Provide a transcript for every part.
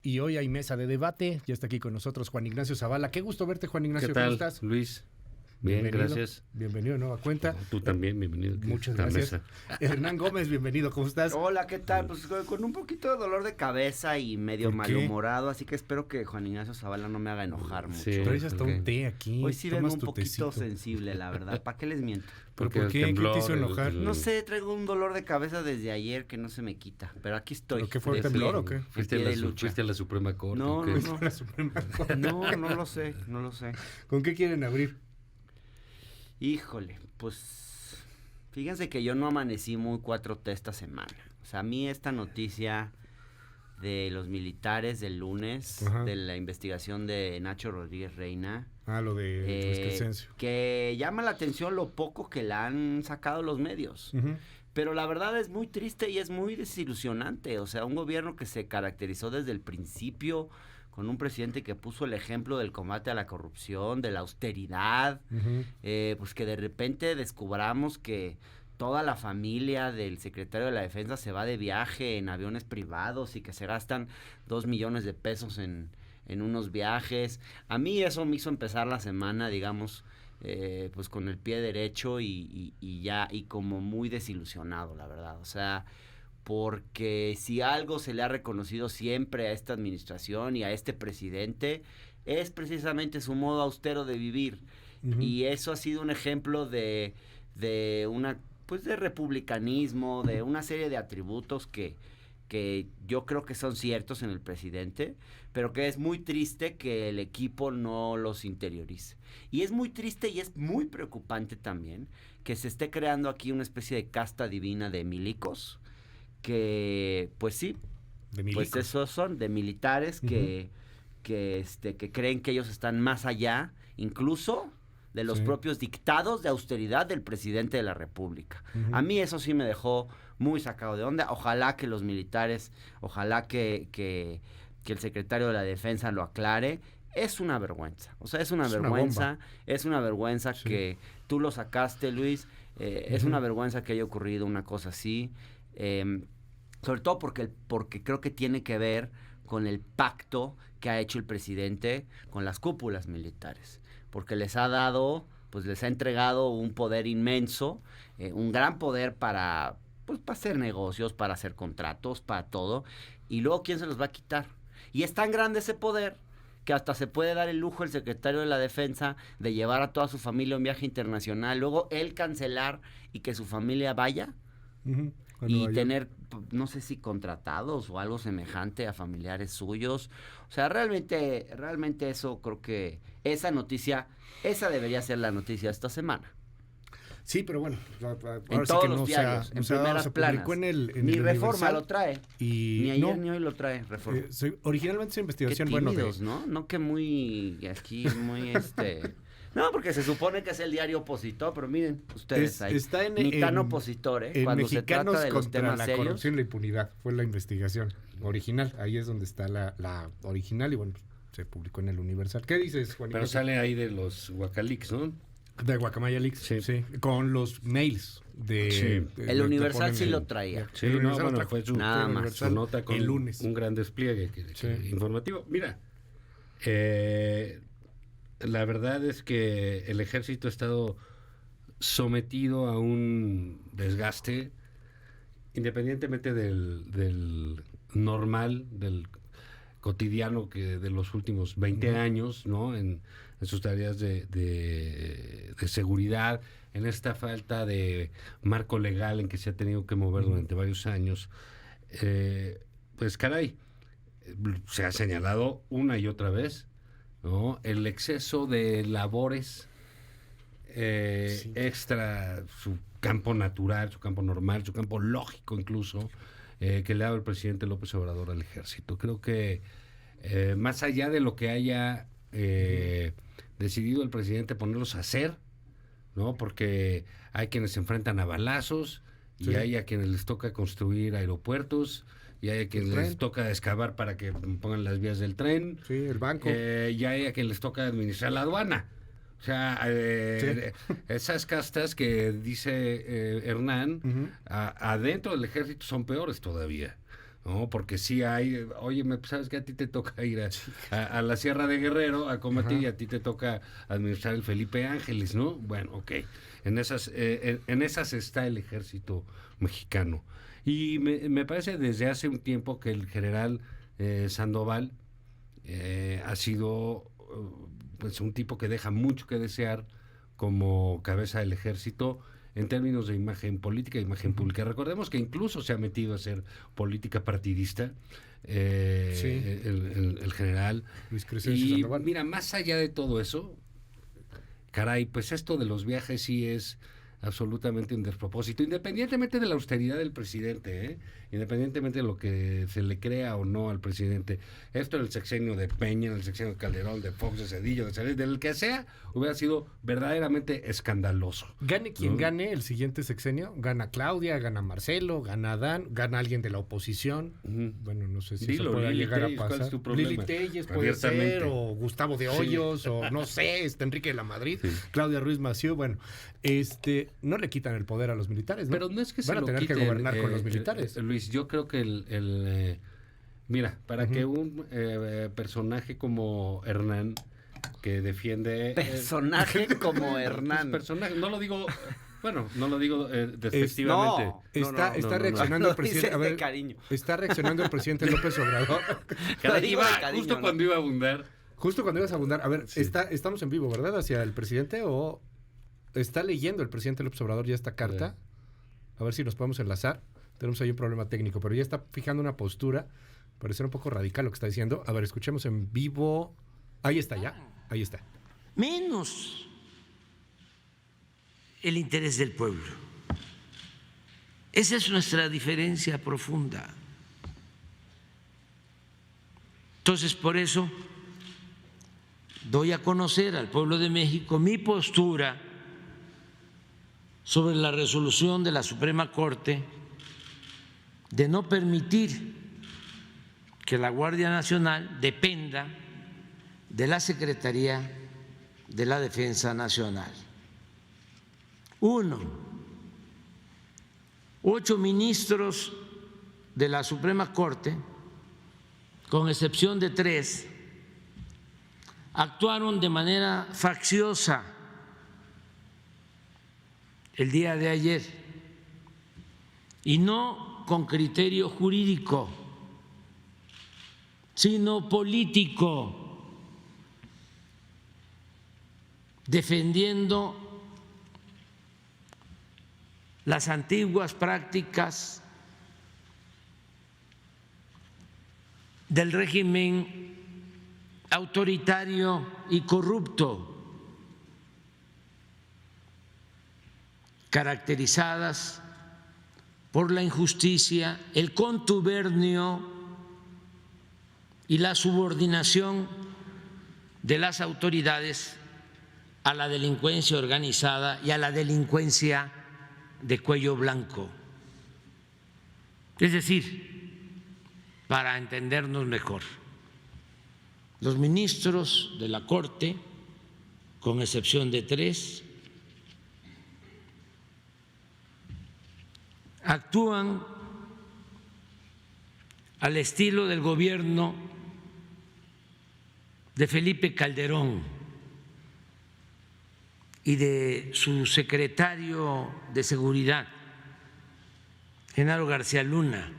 Y hoy hay mesa de debate. Ya está aquí con nosotros Juan Ignacio Zavala. Qué gusto verte, Juan Ignacio. ¿Qué tal, ¿Cómo estás? Luis? Bien, Bienvenido. gracias. Bienvenido de nueva cuenta. Tú también, bienvenido. Muchas a la gracias. mesa. Hernán Gómez, bienvenido. ¿Cómo estás? Hola, ¿qué tal? Pues con un poquito de dolor de cabeza y medio ¿Por qué? malhumorado, así que espero que Juan Ignacio Zavala no me haga enojar mucho. Sí. Traes hasta ok. un té aquí. Hoy sí vengo Tomas un tu poquito tecito. sensible, la verdad. ¿Para qué les miento? ¿Pero Porque por el qué? ¿Qué temblor, te hizo enojar? el- No sé, traigo un dolor de cabeza desde ayer que no se me quita, pero aquí estoy. ¿Pero qué fue, de temblor pie, o qué? de ¿Fuiste pie a, de la, lucha. fuiste a la Suprema Corte? No, ¿o qué? no, Fue la Suprema Corte. No lo sé, no lo sé. ¿Con qué quieren abrir? Híjole, pues fíjense que yo no amanecí muy 4T esta semana. O sea, a mí esta noticia de los militares del lunes, Ajá. de la investigación de Nacho Rodríguez Reina, Ah, lo de Luis Crescencio. que llama la atención lo poco que la han sacado los medios. Ujú. Pero la verdad es muy triste y es muy desilusionante. O sea, un gobierno que se caracterizó desde el principio con un presidente que puso el ejemplo del combate a la corrupción, de la austeridad, Ujú. pues que de repente descubramos que toda la familia del secretario de la Defensa se va de viaje en aviones privados y que se gastan 2 millones de pesos en unos viajes. A mí eso me hizo empezar la semana, digamos, pues con el pie derecho y como muy desilusionado, la verdad. O sea, porque si algo se le ha reconocido siempre a esta administración y a este presidente, es precisamente su modo austero de vivir. Ujú. Y eso ha sido un ejemplo de una, pues de republicanismo, de una serie de atributos que yo creo que son ciertos en el presidente, pero que es muy triste que el equipo no los interiorice. Y es muy triste y es muy preocupante también que se esté creando aquí una especie de casta divina de milicos, que pues sí, De pues milicos. esos son de militares que creen que ellos están más allá, incluso de los Sí. propios dictados de austeridad del presidente de la República. Ujú. A mí eso sí me dejó muy sacado de onda. Ojalá que los militares, ojalá que el secretario de la Defensa lo aclare. Es una vergüenza, o sea, es una Es una vergüenza, bomba. es una vergüenza Sí. que tú lo sacaste, Luis. Es Ujú. una vergüenza que haya ocurrido una cosa así. Sobre todo porque creo que tiene que ver con el pacto que ha hecho el presidente con las cúpulas militares, porque les ha dado, pues les ha entregado un poder inmenso, un gran poder para hacer negocios, para hacer contratos, para todo, y luego ¿quién se los va a quitar? Y es tan grande ese poder que hasta se puede dar el lujo el secretario de la Defensa de llevar a toda su familia a un viaje internacional, luego él cancelar y que su familia vaya, Ujú. A y Nueva York. tener, no sé si contratados o algo semejante a familiares suyos. O sea, realmente eso creo que esa noticia, esa debería ser la noticia de esta semana. Sí, pero bueno, ahora En sí todos que los no diarios, en se primeras publicó planas. en Ni el Reforma Universal. lo trae. Y Ni ayer no, ni hoy lo trae Reforma. originalmente esa Qué investigación, tímidos, ¿no? No que muy, aquí muy No, porque se supone que es el diario opositor, pero miren ustedes ahí. está Ni tan opositor, en cuando se Mexicanos trata de los contra temas la serios. corrupción y la impunidad. Fue la investigación original. Ahí es donde está la original y bueno, se publicó en el Universal. ¿Qué dices, Juan Pero Ignacio? sale ahí de los Guacalix, ¿no? De Guacamaya Leaks, Sí. sí. Con los mails de... Sí. El te Universal ponen sí el- lo traía. Sí, El no, Universal bueno, trajo- fue su, Nada el más. Universal su nota con el lunes. un gran despliegue Sí. informativo. Mira, la verdad es que el ejército ha estado sometido a un desgaste, independientemente del normal, del cotidiano que de los últimos 20 años, ¿no? En sus tareas de seguridad, en esta falta de marco legal en que se ha tenido que mover durante varios años. Pues caray, se ha señalado una y otra vez, ¿no? El exceso de labores Sí. extra su campo natural, su campo normal, su campo lógico incluso, que le ha dado el presidente López Obrador al ejército. Creo que más allá de lo que haya decidido el presidente ponerlos a hacer, ¿no? Porque hay quienes se enfrentan a balazos y Sí. hay a quienes les toca construir aeropuertos y hay a quienes tren. les toca excavar para que pongan las vías del tren. Sí, el banco. Y hay a quienes les toca administrar la aduana. O sea, esas castas que dice Hernán, Ujú. adentro del ejército son peores todavía. ¿no? Porque sí hay, oye, ¿sabes que a ti te toca ir a la Sierra de Guerrero a combatir y a ti te toca administrar el Felipe Ángeles, ¿no? Bueno, ok. En esas está el ejército mexicano. Y me parece desde hace un tiempo que el general Sandoval ha sido pues un tipo que deja mucho que desear como cabeza del ejército en términos de imagen política, imagen pública. Recordemos que incluso se ha metido a hacer política partidista el general. Luis Crescencio Y Sandoval. mira, más allá de todo eso, caray, pues esto de los viajes sí es absolutamente un despropósito, independientemente de la austeridad del presidente, independientemente de lo que se le crea o no al presidente. Esto en el sexenio de Peña, en el sexenio de Calderón, de Fox, de Cedillo, de Salinas, del que sea, hubiera sido verdaderamente escandaloso. Gane quien ¿no? gane el siguiente sexenio, gana Claudia, gana Marcelo, gana Adán, gana alguien de la oposición. Bueno, no sé si Dilo, eso pueda Lili llegar Telles, a ¿cuál pasar. es tu problema? Lili Telles puede Abiertamente. ser, o Gustavo de Hoyos, o no sé, Enrique de la Madrid, Claudia Ruiz Massieu. Bueno, no le quitan el poder a los militares, ¿no? Pero no es que se van a lo tener que quiten, gobernar con los militares. Luis, yo creo que mira, para que un personaje como Hernán, que defiende... Personaje como Hernán. Personaje, no lo digo... Bueno, no lo digo despectivamente. No. Está no. reaccionando Lo el presidente. dices A ver, de cariño. está reaccionando el presidente López Obrador. Lo digo de cariño, Justo ¿no? cuando iba a abundar. Justo cuando ibas a abundar. A ver, Sí. estamos en vivo, ¿verdad? Hacia el presidente, o está leyendo el presidente López Obrador ya esta carta. A ver si nos podemos enlazar. Tenemos ahí un problema técnico, pero ya está fijando una postura. Parece un poco radical lo que está diciendo. A ver, escuchemos en vivo. Ahí está ya. Ahí está. Menos el interés del pueblo. Esa es nuestra diferencia profunda. Entonces, por eso doy a conocer al pueblo de México mi postura sobre la resolución de la Suprema Corte de no permitir que la Guardia Nacional dependa de la Secretaría de la Defensa Nacional. 1. 8 ministros de la Suprema Corte, con excepción de 3, actuaron de manera facciosa el día de ayer y no con criterio jurídico, sino político, defendiendo las antiguas prácticas del régimen autoritario y corrupto, caracterizadas por la injusticia, el contubernio y la subordinación de las autoridades a la delincuencia organizada y a la delincuencia de cuello blanco. Es decir, para entendernos mejor, los ministros de la Corte, con excepción de 3, actúan al estilo del gobierno de Felipe Calderón y de su secretario de Seguridad, Genaro García Luna.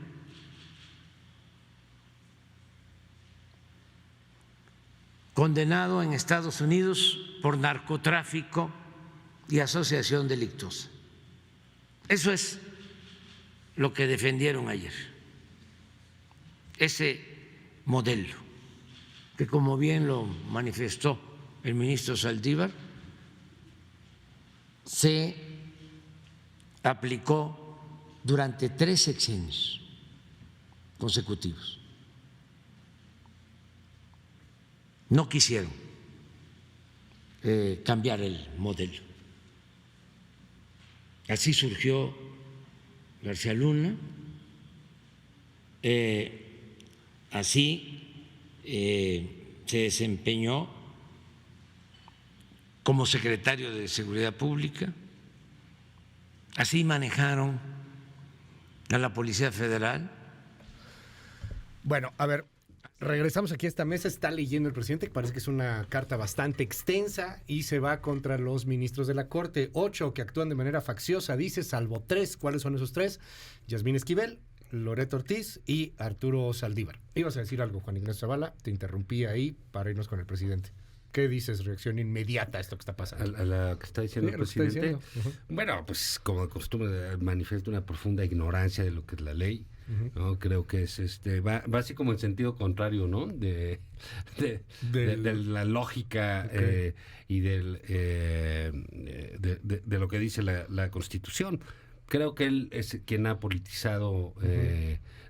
Condenado en Estados Unidos por narcotráfico y asociación delictuosa. Eso es lo que defendieron ayer, ese modelo, que como bien lo manifestó el ministro Saldívar, se aplicó durante 3 sexenios consecutivos. No quisieron cambiar el modelo. Así surgió García Luna, así se desempeñó como secretario de Seguridad Pública, así manejaron a la Policía Federal. Bueno, a ver, regresamos aquí a esta mesa. Está leyendo el presidente, que parece que es una carta bastante extensa y se va contra los ministros de la Corte. 8 que actúan de manera facciosa, dice, salvo 3. ¿Cuáles son esos 3? Yasmín Esquivel, Loreto Ortiz y Arturo Saldívar. Ibas a decir algo, Juan Ignacio Zavala. Te interrumpí ahí para irnos con el presidente. ¿Qué dices? Reacción inmediata a esto que está pasando. A la que está diciendo Sí, el lo que está presidente. diciendo. Bueno, pues como de costumbre manifiesta una profunda ignorancia de lo que es la ley. ¿No? Creo que es va así como en sentido contrario, ¿no? De la lógica y de lo que dice la Constitución. Creo que él es quien ha politizado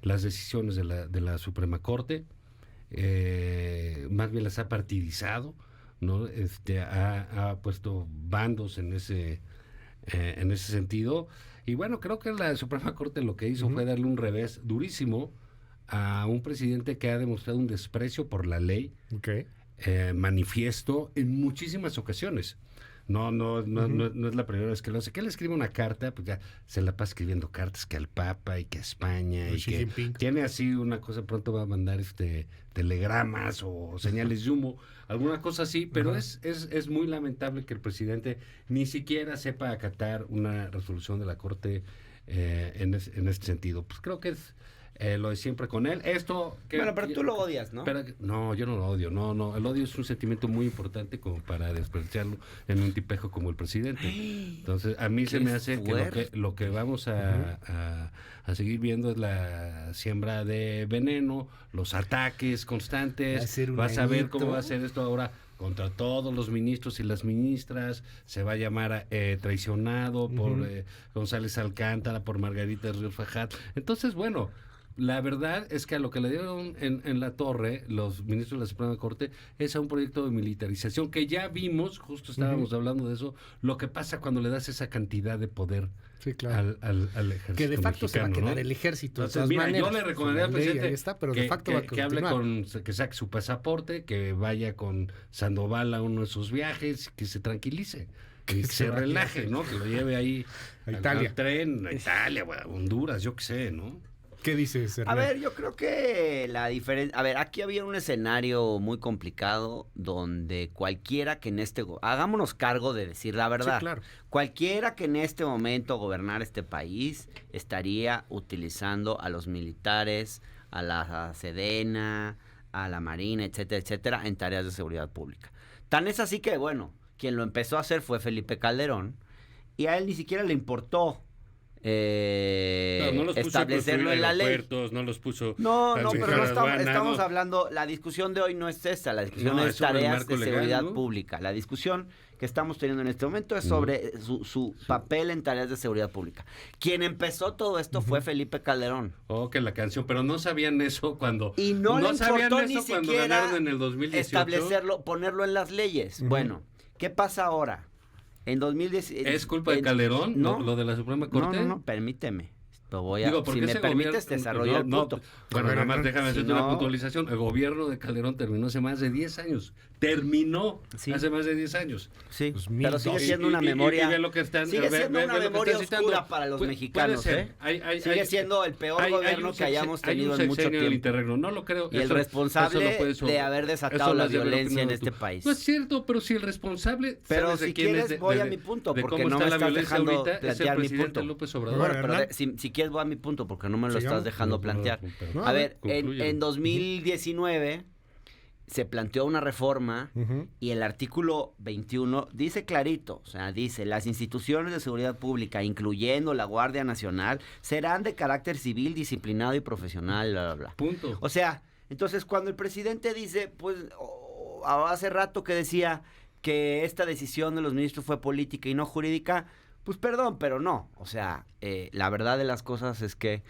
las decisiones de la Suprema Corte, más bien las ha partidizado, ¿no? Ha puesto bandos en ese sentido. Y bueno, creo que la Suprema Corte lo que hizo fue darle un revés durísimo a un presidente que ha demostrado un desprecio por la ley, manifiesto en muchísimas ocasiones. No es la primera vez que lo hace. Que él escribe una carta, pues ya se la pasa escribiendo cartas que al Papa y que a España y que tiene así una cosa, pronto va a mandar telegramas o señales de humo, alguna cosa así, pero es muy lamentable que el presidente ni siquiera sepa acatar una resolución de la Corte en este sentido. Pues creo que es lo de siempre con él. Bueno, pero tú lo odias, ¿no? No, yo no lo odio. No, el odio es un sentimiento muy importante como para desperdiciarlo en un tipejo como el presidente. Entonces, a mí se me hace que lo que vamos a seguir viendo es la siembra de veneno, los ataques constantes. Vas a ver cómo va a ser esto ahora contra todos los ministros y las ministras. Se va a llamar traicionado por González Alcántara, por Margarita Ríos Fajat. Entonces, bueno, la verdad es que a lo que le dieron en la torre los ministros de la Suprema Corte es a un proyecto de militarización que ya vimos, justo estábamos hablando de eso, lo que pasa cuando le das esa cantidad de poder al ejército que de facto mexicano, se va a quedar ¿no? el ejército. Entonces, mira, yo le recomendaría al presidente que hable que saque su pasaporte, que vaya con Sandoval a uno de sus viajes, que se tranquilice. Que se relaje, ¿no? Que lo lleve ahí a Italia. Al tren, a Italia, a Honduras, yo qué sé, ¿no? ¿Qué dices, A ver, yo creo que la diferencia... A ver, aquí había un escenario muy complicado donde cualquiera que en hagámonos cargo de decir la verdad. Sí, claro. Cualquiera que en este momento gobernara este país estaría utilizando a los militares, a la Sedena, a la Marina, etcétera, etcétera, en tareas de seguridad pública. Tan es así que, bueno, quien lo empezó a hacer fue Felipe Calderón y a él ni siquiera le importó establecerlo en la ley. No los puso. No, pero no estamos hablando. La discusión de hoy no es esta. La discusión es tareas de seguridad pública. La discusión que estamos teniendo en este momento es sobre su papel en tareas de seguridad pública. Quien empezó todo esto fue Felipe Calderón. Que la canción, pero no sabían eso cuando. Y no le importó ni siquiera en el 2018. Establecerlo, ponerlo en las leyes. Bueno, ¿qué pasa ahora? En 2010... ¿Es culpa de Calderón? No, lo de la Suprema Corte. No, permíteme. Si me permites, desarrollo el punto. Bueno, nada más déjame hacerte una puntualización. El gobierno de Calderón terminó hace más de 10 años. Hace más de 10 años. Sí, pero sigue siendo una memoria... Sigue siendo una memoria oscura para los mexicanos, sigue siendo el peor gobierno que hayamos tenido en mucho tiempo. No lo creo. Y el responsable de haber desatado la violencia en este país. No es cierto, pero si el responsable... Pero si quieres voy a mi punto, porque no me estás dejando plantear mi punto. Pero si quieres voy a mi punto, porque no me lo estás dejando plantear. A ver, en 2019... se planteó una reforma y el artículo 21 dice clarito, o sea, dice, las instituciones de seguridad pública, incluyendo la Guardia Nacional, serán de carácter civil, disciplinado y profesional, bla, bla, bla. Punto. O sea, entonces cuando el presidente dice, pues, hace rato que decía que esta decisión de los ministros fue política y no jurídica, pues perdón, pero no. O sea, la verdad de las cosas es que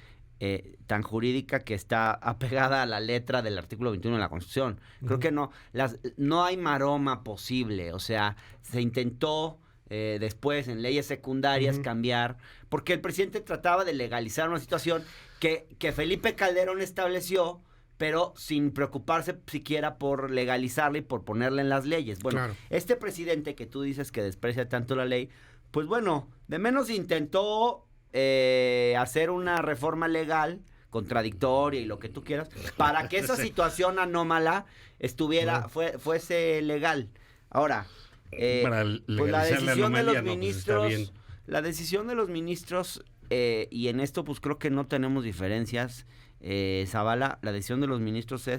tan jurídica que está apegada a la letra del artículo 21 de la Constitución. Creo que no hay maroma posible. O sea, se intentó después en leyes secundarias cambiar, porque el presidente trataba de legalizar una situación que Felipe Calderón estableció, pero sin preocuparse siquiera por legalizarla y por ponerla en las leyes. Bueno, este presidente que tú dices que desprecia tanto la ley, pues bueno, de menos intentó hacer una reforma legal contradictoria y lo que tú quieras, para que esa situación anómala fuese legal. Ahora, Para pues la legalizar la decisión de los anomalía, no, pues está ministros, bien. la decisión de los ministros, y en esto pues creo que no tenemos diferencias, Zavala, la decisión de los ministros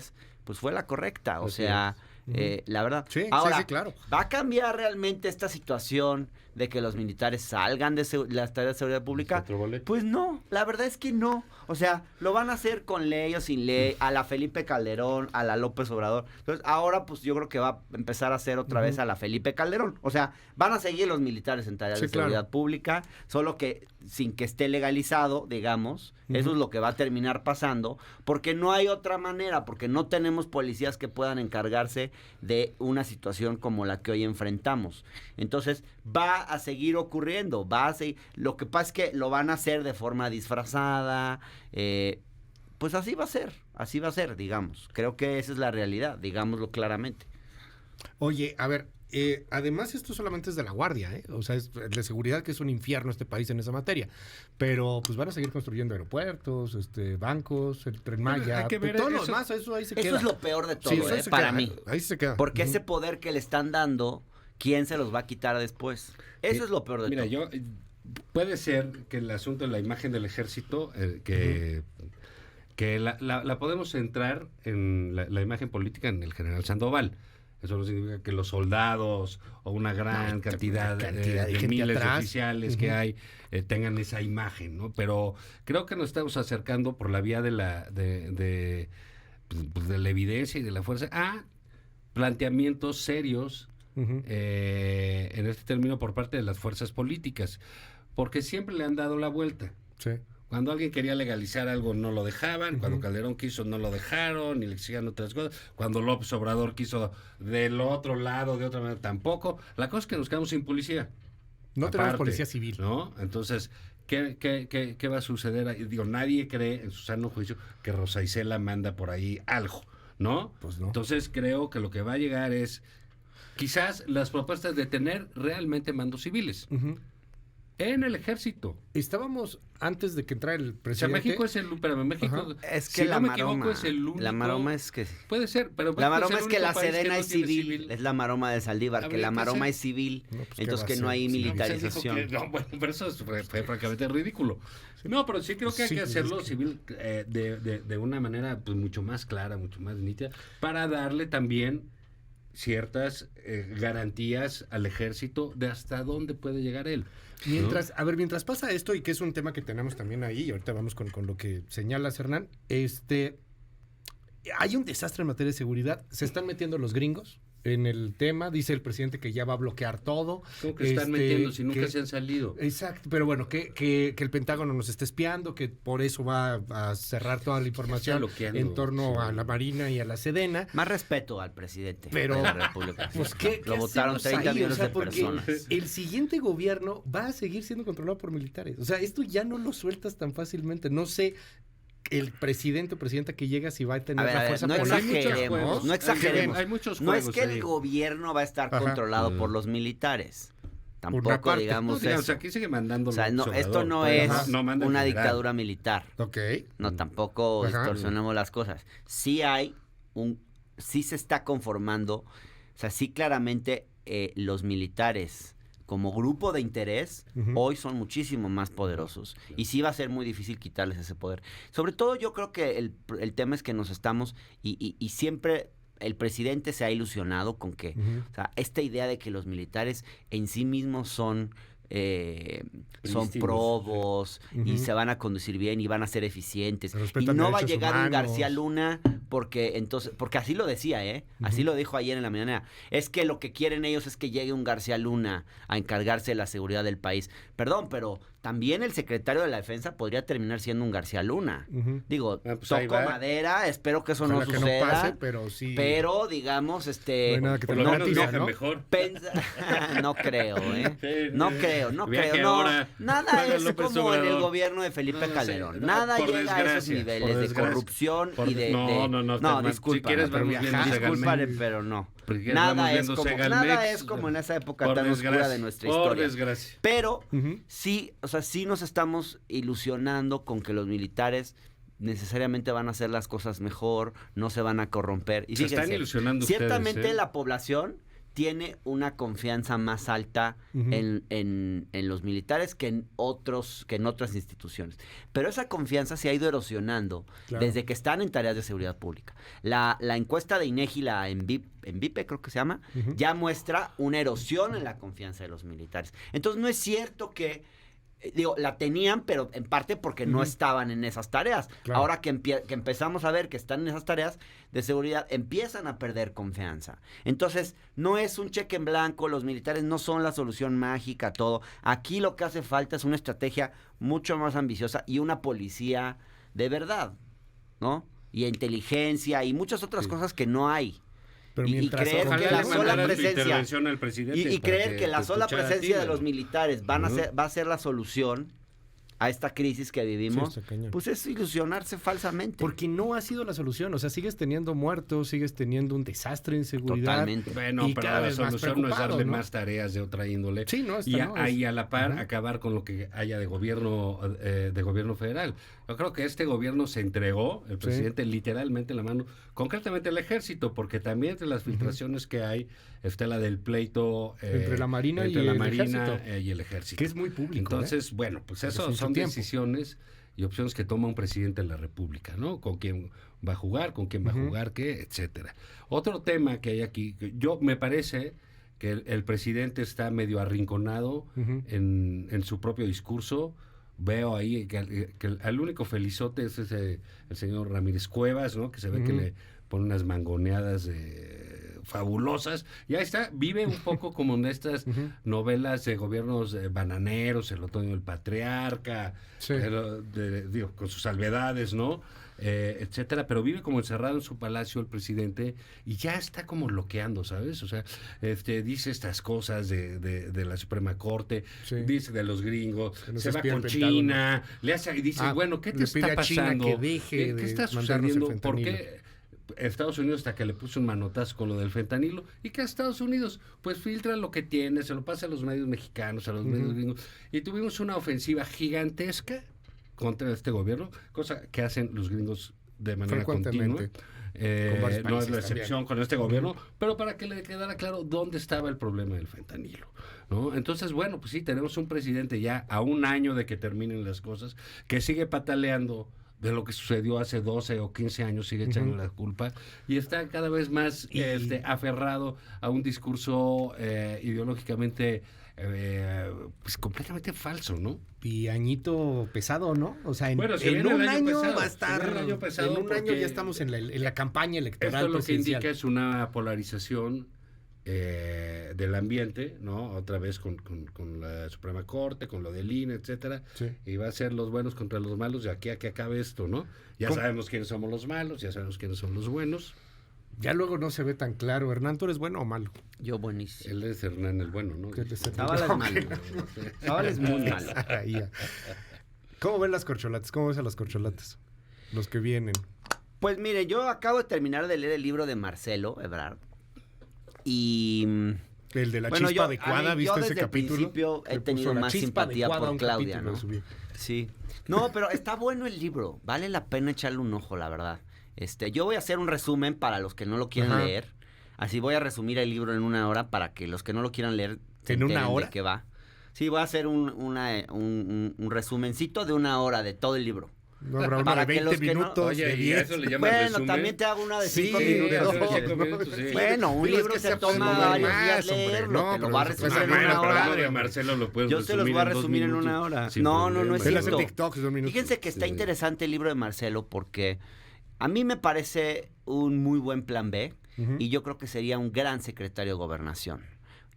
pues fue la correcta, o Así sea, la verdad. Sí, Ahora, sí, claro. ¿va a cambiar realmente esta situación de que los militares salgan de las tareas de seguridad pública? Otro boleto. Pues no, la verdad es que no. O sea, lo van a hacer con ley o sin ley, a la Felipe Calderón, a la López Obrador. Entonces, ahora pues yo creo que va a empezar a hacer otra vez a la Felipe Calderón. O sea, van a seguir los militares en tareas Sí, de seguridad claro. pública, solo que sin que esté legalizado, digamos. Eso es lo que va a terminar pasando, porque no hay otra manera, porque no tenemos policías que puedan encargarse de una situación como la que hoy enfrentamos. Entonces, va a seguir ocurriendo, lo que pasa es que lo van a hacer de forma disfrazada, pues así va a ser, digamos. Creo que esa es la realidad, digámoslo claramente. Oye, a ver, además esto solamente es de la Guardia, ¿eh? O sea, es de seguridad, que es un infierno este país en esa materia. Pero pues van a seguir construyendo aeropuertos, bancos, el Tren Maya, hay que ver todo lo eso. demás, eso ahí se Eso queda. es lo peor de todo, Sí, eso se para queda, mí. Ahí se queda. Porque Ujú. ese poder que le están dando, ¿quién se los va a quitar después? Eso es lo peor de Mira, todo. puede ser que el asunto de la imagen del ejército, que la podemos centrar en la imagen política en el general Sandoval. Eso no significa que los soldados o una gran cantidad de de gente miles atrás. de oficiales que hay tengan esa imagen, ¿no? Pero creo que nos estamos acercando por la vía de la evidencia y de la fuerza a planteamientos serios Ujú. en este término por parte de las fuerzas políticas, porque siempre le han dado la vuelta. Sí. Cuando alguien quería legalizar algo no lo dejaban, cuando Calderón quiso no lo dejaron y le exigían otras cosas, cuando López Obrador quiso del otro lado, de otra manera tampoco. La cosa es que nos quedamos sin policía. No tenemos Aparte, policía civil. ¿no? Entonces, ¿qué va a suceder ahí? Digo, nadie cree en su sano juicio que Rosa Isela manda por ahí algo, ¿no? Pues no. Entonces creo que lo que va a llegar es quizás las propuestas de tener realmente mandos civiles Ujú. en el ejército. Estábamos, antes de que entrara el O sea, presidente... México es México, Es que si la no me maroma, equivoco, es el único. la maroma es que... Puede ser, pero La México maroma el es que único la país Sedena no es tiene civil, es la maroma de Saldívar, que Habría la que maroma hacer. es civil, No, pues, ¿qué entonces va a que no hacer? hay Sí, No, pues él dijo militarización. que- no, bueno, pero eso fue francamente ridículo. No, pero sí creo que hay Sí, que pues, hacerlo es que- civil de una manera pues mucho más clara, mucho más nítida, para darle también ciertas garantías al ejército de hasta dónde puede llegar él. ¿no? Mientras pasa esto, y que es un tema que tenemos también ahí, y ahorita vamos con lo que señalas, Hernán, hay un desastre en materia de seguridad. Se están metiendo los gringos en el tema. Dice el presidente que ya va a bloquear todo. ¿Cómo que están metiendo si nunca se han salido? Exacto, pero bueno, que el Pentágono nos está espiando, que por eso va a cerrar toda la información bloqueando, en torno sí. a la Marina y a la Sedena. Más respeto al presidente Pero, de la República. Pues, ¿qué Lo votaron hacemos 30 ahí? millones O sea, de porque personas. el siguiente gobierno va a seguir siendo controlado por militares. O sea, esto ya no lo sueltas tan fácilmente. No sé el presidente o presidenta que llega si va a tener la fuerza no política. exageremos, no exageremos. Hay muchos No es juegos que ahí. el gobierno va a estar Ajá. controlado por los militares. una Tampoco parte. No, digamos digamos, eso. aquí sigue mandando O sea, no, López esto Obrador, no pero es no manda el una general. dictadura militar. Ok. No, tampoco Ajá. distorsionemos las cosas. Sí se está conformando, o sea, sí claramente los militares como grupo de interés Ujú. hoy son muchísimo más poderosos y sí va a ser muy difícil quitarles ese poder. Sobre todo yo creo que el tema es que nos estamos y siempre el presidente se ha ilusionado con que, Ujú. o sea, esta idea de que los militares en sí mismos son Prístinos, probos y Ujú. se van a conducir bien y van a ser eficientes. Y Respetan no va a derechos llegar un humanos. García Luna porque así lo decía, así lo dijo ayer en la mañana. Es que lo que quieren ellos es que llegue un García Luna a encargarse de la seguridad del país. Perdón, pero también el secretario de la Defensa podría terminar siendo un García Luna. Ujú. Digo, pues ahí toco va. madera, espero que eso Ojalá no que suceda. no pase, pero sí. Pero, digamos, No hay nada que Por te lo lo menos garantiza, viajan ¿no? mejor. No creo, Sí, No sí. creo. Viaje No, ahora. nada Paga es López como en el Obrador. gobierno de Felipe No, no sé. Calderón. No, Nada por llega a esos desgracia, niveles por de desgracia. corrupción y de... No, disculpa. si quieres vamos viendo Discúlpame, Segalmex. pero no. Porque ya vamos Nada viendo Segalmex. nada es como en esa época Por tan oscura de desgracia, nuestra por historia. desgracia. Pero Ujú. sí, o sea, sí nos estamos ilusionando con que los militares necesariamente van a hacer las cosas mejor, no se van a corromper. Y se fíjense, están ilusionando ciertamente ustedes, ¿eh? la población tiene una confianza más alta en los militares que en otras instituciones. Pero esa confianza se ha ido erosionando desde que están en tareas de seguridad pública. La encuesta de INEGI, la ENVIPE creo que se llama, ya muestra una erosión en la confianza de los militares. Entonces no es cierto que la tenían, pero en parte porque no estaban en esas tareas. Claro. Ahora que empezamos a ver que están en esas tareas de seguridad, empiezan a perder confianza. Entonces, no es un cheque en blanco, los militares no son la solución mágica a todo. Aquí lo que hace falta es una estrategia mucho más ambiciosa y una policía de verdad, ¿no? Y inteligencia y muchas otras cosas que no hay. Pero y creer que la sola presencia al presidente y creer que la sola presencia de los militares militares va a ser la solución a esta crisis que vivimos, pues es ilusionarse falsamente. Porque no ha sido la solución. O sea, sigues teniendo muertos, sigues teniendo un desastre en seguridad. Totalmente. Bueno, y pero cada la vez más solución no es darle ¿no? más tareas de otra índole. Sí, no, y a la par acabar con lo que haya de gobierno federal. Yo creo que este gobierno se entregó, el presidente literalmente en la mano, concretamente el ejército, porque también entre las filtraciones que hay está la del pleito entre la Marina y el ejército. Que es muy público. Entonces, bueno, pues eso son decisiones y opciones que toma un presidente de la República, ¿no? Con quién va a jugar, con quién va a jugar, qué, etcétera. Otro tema que hay aquí, me parece que el presidente está medio arrinconado en su propio discurso. Veo ahí que el único felizote es el señor Ramírez Cuevas, ¿no? Que se ve que le pone unas mangoneadas fabulosas. Ya está, vive un poco como en estas novelas de gobiernos bananeros, el otoño del patriarca, con sus salvedades, ¿no? Etcétera, pero vive como encerrado en su palacio el presidente y ya está como bloqueando, ¿sabes? O sea, dice estas cosas de la Suprema Corte, dice de los gringos, se va con China, le hace y dice, bueno, ¿qué te está pasando? ¿Qué está sucediendo? ¿Por qué Estados Unidos hasta que le puso un manotazo con lo del fentanilo? ¿Y que Estados Unidos? Pues filtra lo que tiene, se lo pasa a los medios mexicanos, a los medios gringos, y tuvimos una ofensiva gigantesca contra este gobierno, cosa que hacen los gringos de manera continua. No es la excepción con este gobierno, pero para que le quedara claro dónde estaba el problema del fentanilo, ¿no? Entonces, bueno, pues sí, tenemos un presidente ya a un año de que terminen las cosas, que sigue pataleando de lo que sucedió hace 12 o 15 años, sigue echando la culpa y está cada vez más aferrado a un discurso ideológicamente pues completamente falso, ¿no? Y añito pesado, ¿no? O sea, en un año va a estar. En un año ya estamos en la campaña electoral. Esto lo que indica es una polarización del ambiente, ¿no? Otra vez con la Suprema Corte, con lo del INE, etcétera. Y va a ser los buenos contra los malos de aquí a que acabe esto, ¿no? Ya sabemos quiénes somos los malos, ya sabemos quiénes son los buenos. Ya luego no se ve tan claro. Hernán, ¿tú eres bueno o malo? Yo buenísimo. Él es Hernán el bueno, ¿no? Zavala es malo. Zavala es muy malo. ¿Cómo ven las corcholatas? ¿Cómo ves a las corcholatas? Los que vienen. Pues mire, yo acabo de terminar de leer el libro de Marcelo Ebrard. Y el de la chispa adecuada, ¿viste ese capítulo? Yo desde el principio he tenido más simpatía por Claudia, ¿no? Sí. No, pero está bueno el libro. Vale la pena echarle un ojo, la verdad. Yo voy a hacer un resumen para los que no lo quieran leer. Así voy a resumir el libro en 1 hora para que los que no lo quieran leer se ¿En 1 hora? de qué va. Sí, voy a hacer un resumencito de 1 hora de todo el libro. No habrá una de 20 minutos, de 10. Eso le llaman resumen. También te hago una de 5 minutos. Bueno, un libro se toma varios días leerlo. Te lo va a resumir en 1 hora. Marcelo, lo puedes Yo se los voy a resumir en 1 hora. No es cierto. Fíjense que está interesante el libro de Marcelo porque a mí me parece un muy buen plan B y yo creo que sería un gran secretario de Gobernación.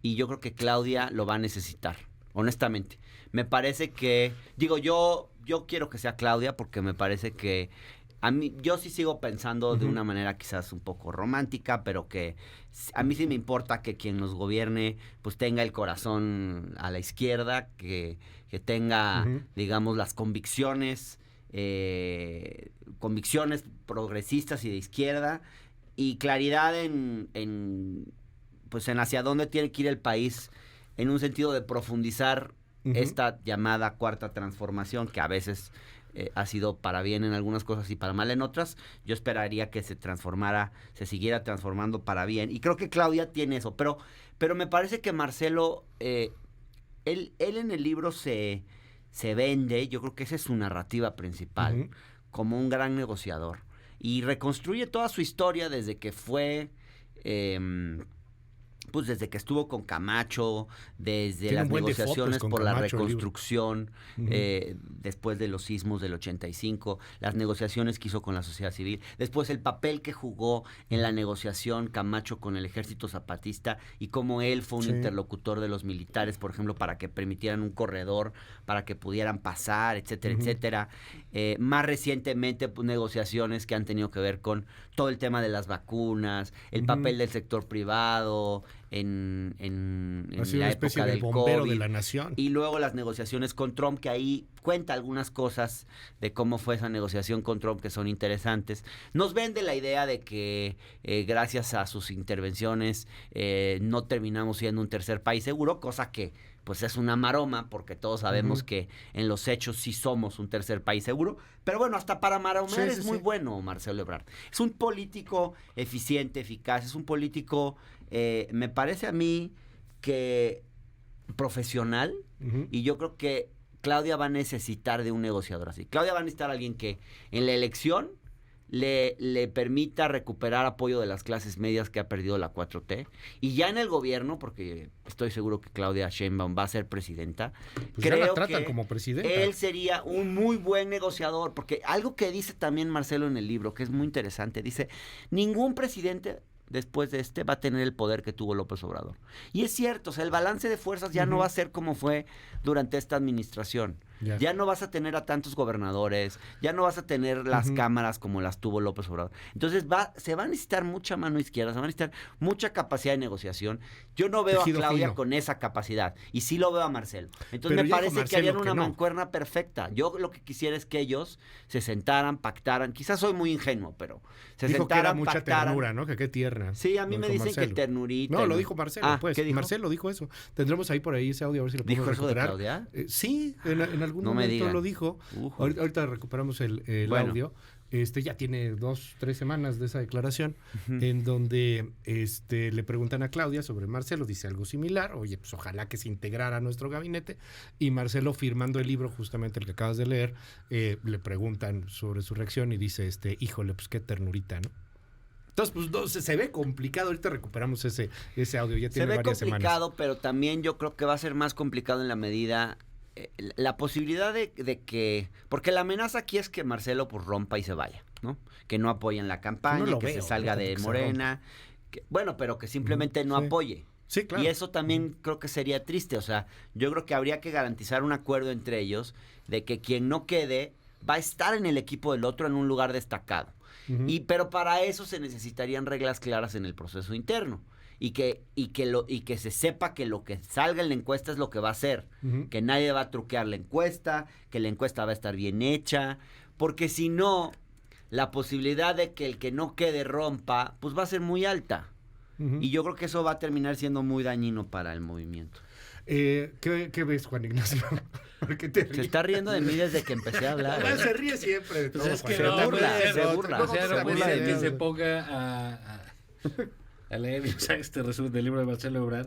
Y yo creo que Claudia lo va a necesitar, honestamente. Me parece que, yo quiero que sea Claudia porque me parece que a mí, yo sí sigo pensando de una manera quizás un poco romántica, pero que a mí sí me importa que quien nos gobierne pues tenga el corazón a la izquierda, que tenga, digamos, las convicciones progresistas y de izquierda y claridad en hacia dónde tiene que ir el país en un sentido de profundizar esta llamada cuarta transformación que a veces ha sido para bien en algunas cosas y para mal en otras. Yo esperaría que se siguiera transformando para bien. Y creo que Claudia tiene eso. Pero me parece que Marcelo, él en el libro se vende, yo creo que esa es su narrativa principal, como un gran negociador. Y reconstruye toda su historia desde que fue... pues desde que estuvo con Camacho, desde las negociaciones por la reconstrucción, después de los sismos del 85, las negociaciones que hizo con la sociedad civil, después el papel que jugó en la negociación Camacho con el ejército zapatista y cómo él fue un interlocutor de los militares, por ejemplo, para que permitieran un corredor, para que pudieran pasar, etcétera, etcétera. Más recientemente, pues, negociaciones que han tenido que ver con todo el tema de las vacunas, el papel del sector privado, en la época del bombero COVID, de la nación. Y luego las negociaciones con Trump, que ahí cuenta algunas cosas de cómo fue esa negociación con Trump que son interesantes. Nos vende la idea de que gracias a sus intervenciones no terminamos siendo un tercer país seguro, cosa que pues es una maroma, porque todos sabemos que en los hechos sí somos un tercer país seguro. Pero bueno, hasta para maromear es muy bueno Marcelo Ebrard. Es un político eficiente, eficaz, es un político, me parece a mí, que profesional, y yo creo que Claudia va a necesitar de un negociador así. Claudia va a necesitar a alguien que en la elección le permita recuperar apoyo de las clases medias que ha perdido la 4T, y ya en el gobierno, porque estoy seguro que Claudia Sheinbaum va a ser presidenta, pues creo ya la tratan que como presidenta. él sería un muy buen negociador, porque algo que dice también Marcelo en el libro, que es muy interesante, dice, ningún presidente después de va a tener el poder que tuvo López Obrador. Y es cierto, o sea, el balance de fuerzas ya no va a ser como fue durante esta administración. Ya no vas a tener a tantos gobernadores, ya no vas a tener las cámaras como las tuvo López Obrador. Entonces se va a necesitar mucha mano izquierda, se va a necesitar mucha capacidad de negociación. Yo no veo a Claudia con esa capacidad, y sí lo veo a Marcelo. Entonces me parece que harían una mancuerna perfecta. Yo lo que quisiera es que ellos se sentaran, pactaran. Quizás soy muy ingenuo, pero se dijo sentaran, que era mucha pactaran. ternura, ¿no? Que qué tierna. Sí, a mí me dicen que ternurita. No, lo dijo Marcelo, pues. ¿Qué dijo? Marcelo dijo eso. Tendremos ahí por ahí ese audio, a ver si lo podemos recuperar. ¿Dijo eso de Claudia? Sí, en algún momento lo dijo. Ahorita recuperamos el audio. Ya tiene 2-3 semanas de esa declaración, en donde le preguntan a Claudia sobre Marcelo, dice algo similar, oye, pues ojalá que se integrara a nuestro gabinete, y Marcelo, firmando el libro, justamente el que acabas de leer, le preguntan sobre su reacción y dice, híjole, pues qué ternurita, ¿no? Entonces, pues no, se ve complicado. Ahorita recuperamos ese audio, ya tiene varias semanas. Se ve complicado, pero también yo creo que va a ser más complicado en la medida... la posibilidad de que... Porque la amenaza aquí es que Marcelo pues rompa y se vaya, ¿no? Que no apoye en la campaña, que se salga de Morena. Bueno, pero que simplemente no apoye. Sí, claro. Y eso también creo que sería triste. O sea, yo creo que habría que garantizar un acuerdo entre ellos de que quien no quede va a estar en el equipo del otro en un lugar destacado. Pero para eso se necesitarían reglas claras en el proceso interno. Y que se sepa que lo que salga en la encuesta es lo que va a ser. Que nadie va a truquear la encuesta, que la encuesta va a estar bien hecha, porque si no, la posibilidad de que el que no quede rompa, pues va a ser muy alta. Y yo creo que eso va a terminar siendo muy dañino para el movimiento. ¿Qué ves, Juan Ignacio? ¿Por qué te ríes? Se está riendo de mí desde que empecé a hablar. Se ríe siempre de todo. Pues es que se burla. O sea, no puede que se ponga a leer este resumen del libro de Marcelo Ebrard.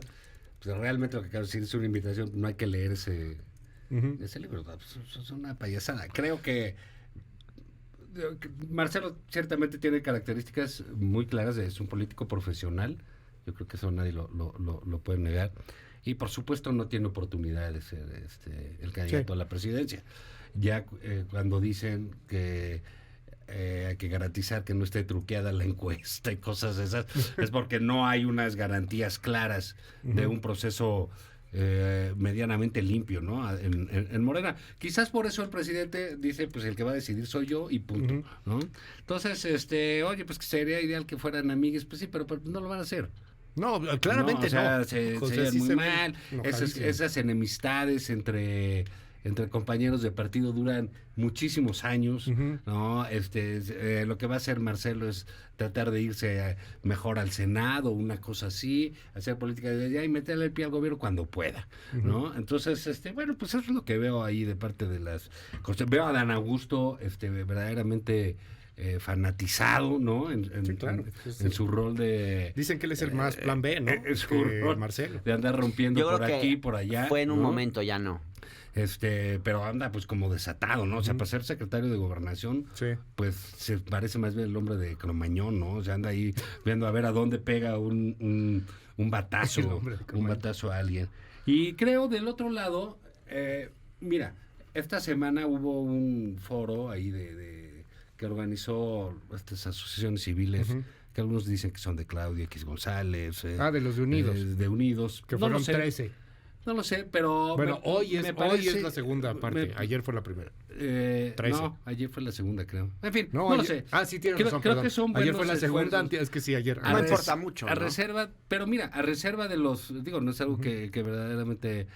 Pues realmente lo que acabo de decir es una invitación. No hay que leer ese libro. Es una payasada. Creo que Marcelo ciertamente tiene características muy claras. Es un político profesional. Yo creo que eso nadie lo puede negar. Y por supuesto no tiene oportunidad de ser el candidato a la presidencia. Ya cuando dicen que hay que garantizar que no esté truqueada la encuesta y cosas esas, es porque no hay unas garantías claras de un proceso medianamente limpio, ¿no? En Morena. Quizás por eso el presidente dice, pues el que va a decidir soy yo y punto, ¿no? Entonces, oye, pues que sería ideal que fueran amigues, pues sí, pero no lo van a hacer. No, claramente no. O sea, no. se ven muy mal. Esas enemistades entre entre compañeros de partido duran muchísimos años, ¿no? Lo que va a hacer Marcelo es tratar de irse mejor al Senado, una cosa así, hacer política de allá y meterle el pie al gobierno cuando pueda, ¿no? Entonces, bueno, pues eso es lo que veo ahí de parte de las cosas. Veo a Dan Augusto, verdaderamente fanatizado, ¿no? Sí, claro. En su rol de... Dicen que él es el más plan B, ¿no? En su rol Marcelo. de andar rompiendo por aquí, por allá. Fue en un ¿no? momento, ya no. Pero anda pues como desatado, ¿no? O sea, para ser secretario de Gobernación, pues se parece más bien el hombre de Cromañón, ¿no? O sea, anda ahí viendo a ver a dónde pega un batazo, un batazo a alguien. Y creo del otro lado, mira, esta semana hubo un foro ahí que organizó estas asociaciones civiles, que algunos dicen que son de Claudia X González. De los de Unidos. De Unidos. Que fueron 13. No lo sé, pero... Bueno, hoy es la segunda parte. Ayer fue la primera. 13. No, ayer fue la segunda, creo. En fin, no lo sé. Sí, tienes razón, creo que son ayer fue la segunda, esfuerzos. es que sí, ayer. No importa mucho, A reserva, pero mira, a reserva de los... Digo, no es algo que verdaderamente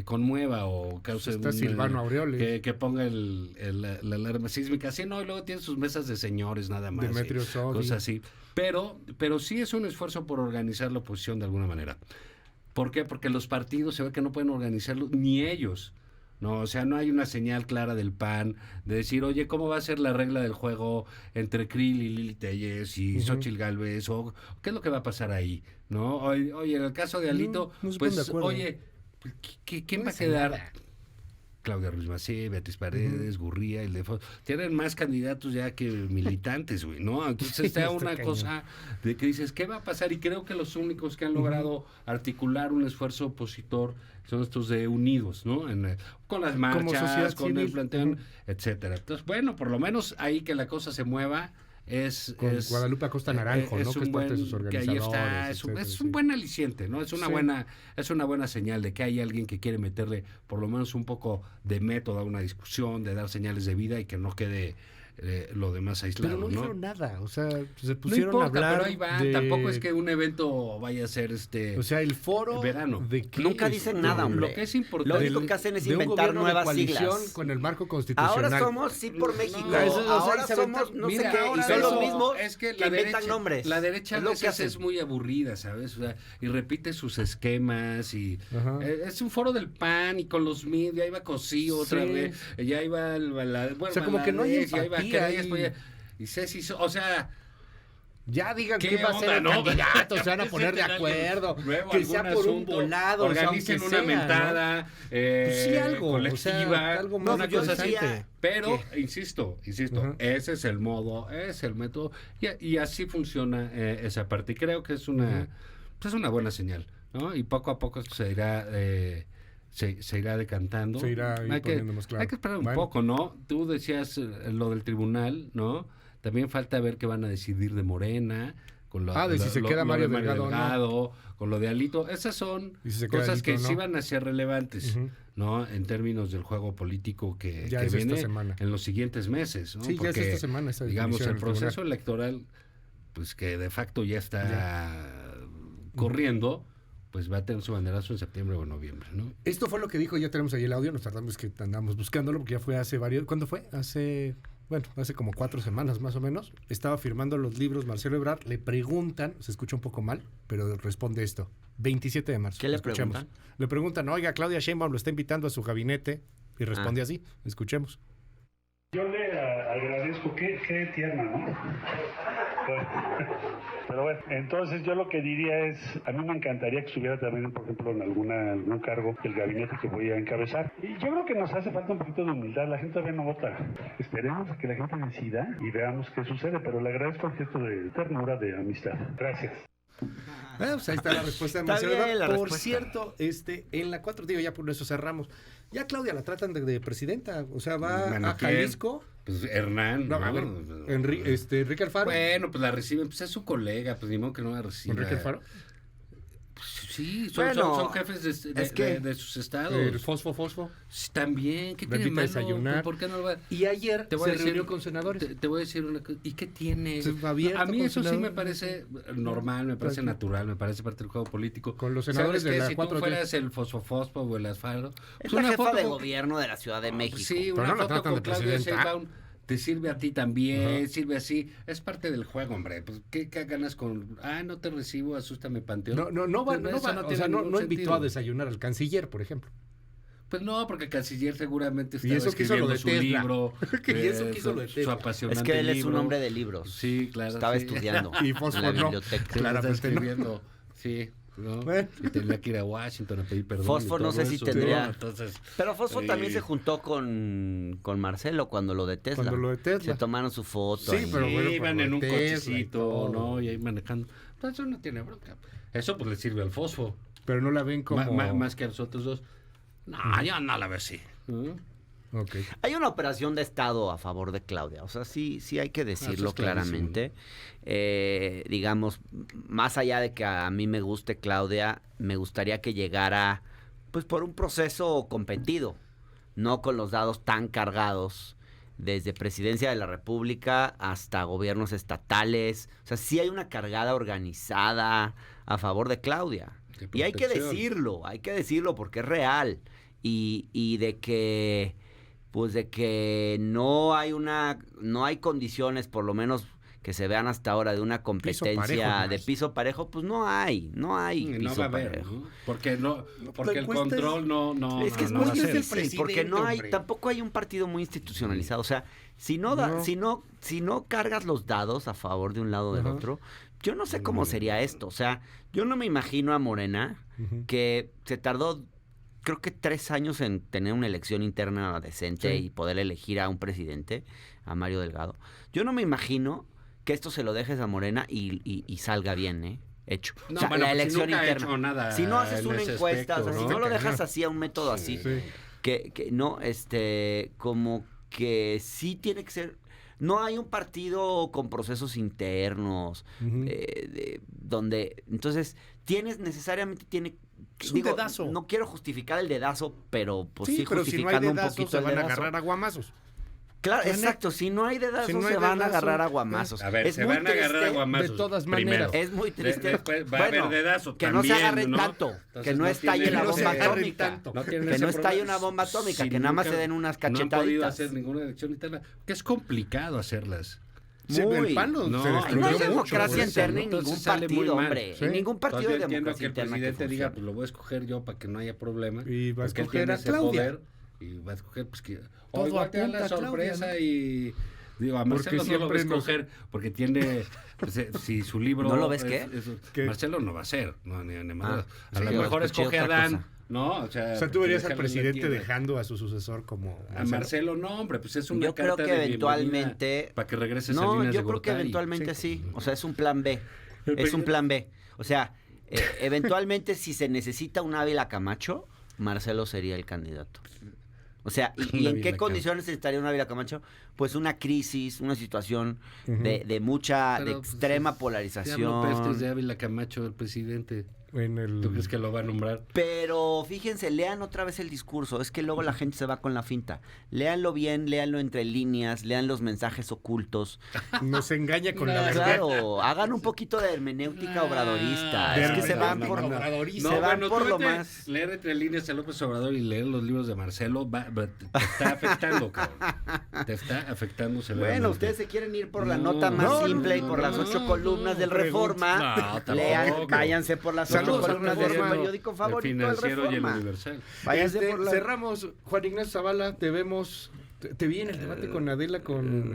conmueva o cause... Está Silvano Aureoles. Que ponga la alarma sísmica. Sí, no, y luego tiene sus mesas de señores nada más. Demetrio Sodi. Cosas así. Pero sí es un esfuerzo por organizar la oposición de alguna manera. ¿Por qué? Porque los partidos se ve que no pueden organizarlo, ni ellos. No, o sea, no hay una señal clara del PAN de decir, oye, ¿cómo va a ser la regla del juego entre Krill y Lili Telles y Xóchitl Gálvez? O ¿qué es lo que va a pasar ahí? ¿No? Oye, en el caso de Alito, pues, oye, ¿quién va a quedar? Nada. Claudia Ruiz Massieu, Beatriz Paredes, Gurría, tienen más candidatos ya que militantes, güey, ¿no? Entonces está una cosa de que dices, ¿qué va a pasar? Y creo que los únicos que han logrado articular un esfuerzo opositor son estos de Unidos, ¿no? Con las marchas, con el planteo, etcétera. Entonces, bueno, por lo menos ahí que la cosa se mueva. Con Guadalupe Acosta Naranjo, ¿no? Que es parte de sus organizadores. Que ahí está, es un buen aliciente, ¿no? Es una buena señal de que hay alguien que quiere meterle por lo menos un poco de método a una discusión, de dar señales de vida y que no quede lo demás aislado. Pero no dijeron nada, o sea, se pusieron a hablar. Pero ahí van, tampoco es que un evento vaya a ser o sea, el foro verano. Nunca dicen nada, hombre. Lo que es importante. Lo único que hacen es inventar nuevas siglas. Con el marco constitucional. Ahora somos Sí por México. Ahora somos no sé qué. Y son los mismos es que inventan nombres. La derecha a veces es muy aburrida, ¿sabes? O sea, y repite sus esquemas y es un foro del PAN y con los MID, ya iba Cosío otra vez, ya iba o sea, como que no hay empatía. Y Ceci, o sea, ya digan quién va a ser el candidato, se van a poner de acuerdo, que sea por un volado, organicen una mentada, ¿no? Pues sí, algo colectiva, o sea, algo más una cosa así. Pero, ¿qué? insisto, ese es el modo, es el método, y así funciona esa parte. Y creo que es una buena señal, ¿no? Y poco a poco esto se irá... Se irá decantando. Se irá poniendo más claro. Hay que esperar un poco, ¿no? Tú decías lo del tribunal, ¿no? También falta ver qué van a decidir de Morena, con de si se queda Mario Delgado, con lo de Alito. Esas son cosas Alito, que sí van a ser relevantes, ¿no? En términos del juego político que viene en los siguientes meses, ¿no? Sí, porque, ya es esta semana. Digamos, el proceso electoral, pues que de facto ya está corriendo, pues va a tener su banderazo en septiembre o noviembre, ¿no? Esto fue lo que dijo, ya tenemos ahí el audio, nos tardamos que andamos buscándolo, porque ya fue hace ¿cuándo fue? Hace como 4 semanas más o menos. Estaba firmando los libros Marcelo Ebrard, le preguntan, se escucha un poco mal, pero responde esto, 27 de marzo. ¿Qué le preguntan? Le preguntan, oiga, Claudia Sheinbaum lo está invitando a su gabinete, y responde así, escuchemos. Yo le agradezco, qué tierna, ¿no? Pero bueno, entonces yo lo que diría es, a mí me encantaría que estuviera también, por ejemplo, en algún cargo del gabinete que voy a encabezar. Y yo creo que nos hace falta un poquito de humildad, la gente todavía no vota. Esperemos a que la gente decida y veamos qué sucede, pero le agradezco el gesto de ternura, de amistad. Gracias. Pues ahí está la respuesta de Marcelo Ebrard. Por cierto, en la 4, digo, ya por eso cerramos. Ya Claudia la tratan de presidenta, o sea, va a Jalisco. Pues Hernán, no, a ver, Enrique Alfaro. Bueno, pues la reciben, pues es su colega, pues ni modo que no la reciba. ¿Enrique Alfaro? Sí, son jefes de sus estados. El fosfo. Sí, también, ¿qué La tiene invita a malo? desayunar. ¿Por qué no lo va? Y ayer Te voy a se decir- reunió con senadores. Te voy a decir una cosa. ¿Y qué tiene? Abierto A mí con eso sí me senadores. parece normal, me parece Tranquilo. natural, me parece parte del juego político. Con los senadores ¿Sabes de qué? la Si 4T. tú fueras el fosfo o el asfalto... Es pues la jefa foto de con- gobierno de la Ciudad de México. Sí, Pero una no la foto tratan con de Claudia presidenta. Sheinbaum te sirve a ti también, sirve así. Es parte del juego, hombre. Pues, ¿qué ganas con...? No te recibo, asústame, Panteón. No invitó a desayunar al canciller, por ejemplo. Pues no, porque el canciller seguramente Y estaba eso que hizo lo escribiendo de su Tesla. libro. Y eso que hizo lo de su Tesla. apasionante Es que él es un libro. hombre de libros. Sí, claro. Estaba sí. estudiando Y en Fósforo la no. biblioteca. Claramente Claramente no. escribiendo. Sí, ¿no? Bueno. Y tenía que ir a Washington a pedir perdón. Fósforo y todo no sé si eso, tendría- ¿no? Entonces, Pero Fosfo Sí. también se juntó con Marcelo cuando lo de Tesla. Cuando lo de Tesla. Se tomaron su foto. Sí, ahí. pero bueno, iban por en un Tesla y cochecito, todo. ¿no? Y ahí manejando. Entonces eso no tiene bronca. Eso pues le sirve al fosfo. Pero no la ven como... Más que a los otros dos. No, yo no la veo así. Ok. Hay una operación de Estado a favor de Claudia, o sea, sí hay que decirlo es clarísimo. claramente. Digamos, más allá de que a mí me guste Claudia, me gustaría que llegara, pues, por un proceso competido, no con los dados tan cargados, desde Presidencia de la República hasta gobiernos estatales. O sea, sí hay una cargada organizada a favor de Claudia. De Y hay que protección. decirlo porque es real. Y de que... Pues de que no hay condiciones, por lo menos que se vean hasta ahora, de una competencia parejo, de más. piso parejo, pues no hay Y no piso va a haber, parejo. ¿no? Porque el encuesta control no Es que es no muy va a ser. difícil, porque no hay, hombre. tampoco hay un partido muy institucionalizado. O sea, si no, si no cargas los dados a favor de un lado o del Ajá. otro, yo no sé cómo sería esto. O sea, yo no me imagino a Morena, Ujú. que se tardó, creo que 3 años en tener una elección interna decente Sí. y poder elegir a un presidente, a Mario Delgado. Yo no me imagino que esto se lo dejes a Morena y salga bien, hecho. No, o sea, bueno, la pues si elección nunca ha interna. hecho nada Si no haces en una ese encuesta, aspecto, o sea, si ¿no? no lo Está dejas cañón. así a un método así, Sí. que no, como que sí tiene que ser. No hay un partido con procesos internos, Ujú. donde entonces necesariamente tiene. Es un dedazo. No quiero justificar el dedazo, pero pues sí, pero si no hay justificando un dedazos, poquito se el van a dedazo. agarrar a guamazos. Claro, La neta. exacto. Si no hay dedazos, Si no hay se van a dedazo, agarrar a guamazos. A ver, es se muy van a agarrar a triste, guamazos. de todas primero. maneras. Es muy triste. Después va a haber dedazo que no se también, agarren ¿no? tanto, Entonces que no estalle tienen la no se bomba agarren atómica. tanto. tienen Que ese no estalle problema. una bomba atómica, Si que nada más nunca- se den unas No han podido cachetaditas. hacer ninguna elección interna. Que es complicado hacerlas. Sí, Muy. el PAN No, se Ay, no destruyó hay mucho. democracia por eso, interna ¿no? en ningún Entonces sale muy partido, mal. hombre. Sí. En ningún partido Entonces, de yo entiendo democracia que el interna que presidente diga, funcione. pues lo voy a escoger yo para que no haya problema. Y va a porque él escoger tiene a ese Claudia. poder y va a escoger, pues que... Todo O igual te da apunta la a Claudia, sorpresa ¿no? y... Digo, a Porque Marcelo no lo va a siempre nos- escoger porque tiene... pues, si su libro... ¿No lo ves qué? ¿Qué? Marcelo no va a ser. No, ni madre. A sí, lo yo mejor escuché escoge a otra Dan, cosa. ¿no? O sea, O sea, tú verías al déjalo presidente metido. dejando a su sucesor como... A Marcelo no, hombre, pues es una Yo creo carta que de eventualmente... bienvenida para que regreses a No, líneas yo de creo que Gortari. eventualmente Sí. sí. O sea, es un plan B. Es un plan B. O sea, eventualmente si se necesita un Ávila Camacho, Marcelo sería el candidato. O sea, ¿y Un en qué Ávila condiciones estaría un Ávila Camacho? Pues una crisis, una situación Ujú. de mucha, de Pero, pues, extrema Diablo polarización. pestes de Ávila Camacho, el presidente. En el... ¿Tú crees que lo va a nombrar? Pero fíjense, lean otra vez el discurso. Es que luego la gente se va con la finta. Léanlo bien, léanlo entre líneas, lean los mensajes ocultos. Nos engaña con la verdad. Claro, hagan un poquito de hermenéutica obradorista. de Es que se van hermenéutica por obradorista. se van bueno, por tú lo vete más. leer entre líneas a López Obrador y leer los libros de Marcelo te está afectando, cabrón. Te está afectando severamente. Bueno, ustedes se quieren ir por la No, nota más no, simple y no, por las 8 no, columnas no, del Reforma. No, tampoco. Lean, váyanse por las 8 Saludos al columnas del Reforma. periódico favorito El del Financiero y el Reforma. Universal. Váyanse por la... Cerramos, Juan Ignacio Zavala, te vemos, te vi en el debate con Adela, con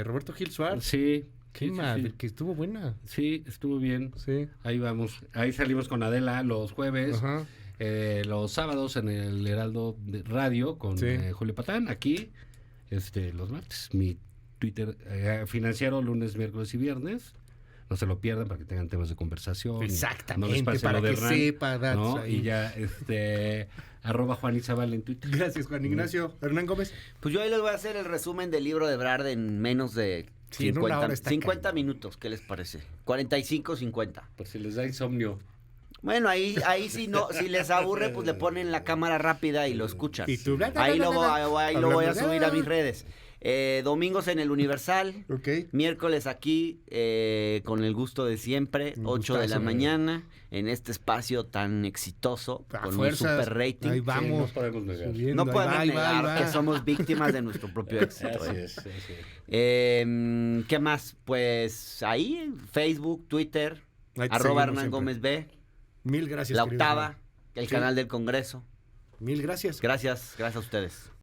Roberto Gil Suárez. Sí. Qué sí, sí, madre, sí. que estuvo buena. Sí, estuvo bien. Sí. Ahí vamos. Ahí salimos con Adela los jueves. Ajá. Los sábados en el Heraldo de Radio con Sí. Julio Patán. Aquí, los martes. Mi Twitter financiero, lunes, miércoles y viernes. No se lo pierdan para que tengan temas de conversación. Exactamente, No les pase para lo de que Hernán, sepa, datos ¿no? ahí. Y ya, @Juan Izabal en Twitter. Gracias, Juan Ignacio. Hernán Gómez. Pues yo ahí les voy a hacer el resumen del libro de Brad en menos de Sí, en una hora está 50 cañón. minutos. ¿Qué les parece? 45, 50. Por si les da insomnio. Bueno, ahí sí no, si les aburre, pues le ponen la cámara rápida y lo escuchan. Y tú, Ahí lo voy a hablando, subir a mis redes. Domingos en el Universal, Ok. miércoles aquí con el gusto de siempre, Un 8 de la gustazo, mañana, en este espacio tan exitoso, A con fuerzas, un super rating. Ahí Sí, vamos. no podemos negar. Subiendo, No ahí podemos va, ahí va, negar ahí va. que somos víctimas de nuestro propio éxito. Así es, así es. ¿Qué más? Pues ahí, en Facebook, Twitter, Ahí te @ seguimos Hernán siempre. Gómez B, Mil gracias. La querido Octava, Hernán. el Sí. canal del Congreso. Mil gracias. Gracias a ustedes.